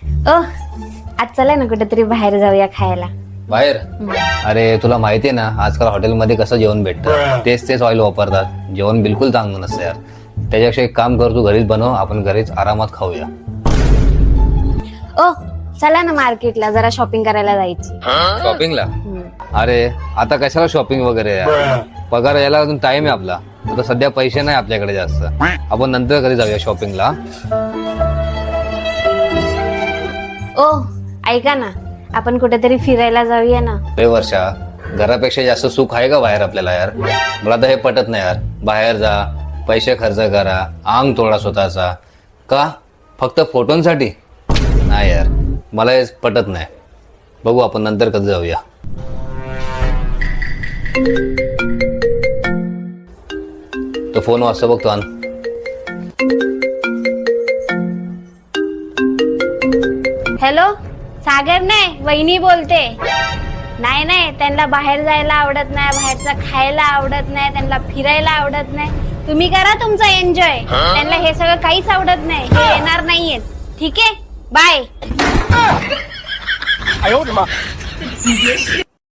ओ आज चला ना कुठेतरी बाहेर जाऊया खायला. बाहेर? अरे तुला माहितीये ना आजकाल हॉटेलमध्ये कसं जेवण भेटतं, तेच ऑइल वापरतात. जेवण बिलकुल चांगलं नसतं यार. त्याच्यापेक्षा एक काम कर, तू घरीच बनव, आपण घरीच आरामात खाऊया. ओ चला ना मार्केटला, जरा शॉपिंग करायला जायची. शॉपिंगला? अरे आता कशाला शॉपिंग वगैरे यार, पगार यायला अजून टाइम आहे आपला. आता सध्या पैसे नाही आपल्याकडे जास्त, आपण नंतर कधी जाऊया शॉपिंगला. ओ ऐका ना, आपण कुठेतरी फिरायला जाऊया ना. अरे वर्षा, घरापेक्षा जास्त सुख आहे का बाहेर आपल्याला यार? मला तर हे पटत नाही यार. बाहेर जा, पैसे खर्च करा, अंग तोडा स्वतःचा, का फक्त फोटोंसाठी? नाही यार, मला हे पटत नाही. बघू आपण नंतर कधी जाऊया. तो फोन वाजता बघतो आण. हॅलो सागर, नाही वहिनी बोलते. नाही नाही, त्यांना बाहेर जायला आवडत नाही, बाहेरचं खायला आवडत नाही, त्यांना फिरायला आवडत नाही. तुम्ही करा तुमचा एन्जॉय, त्यांना हे सगळं काहीच आवडत नाही, हे येणार नाहीयेत. ठीक आहे, बाय.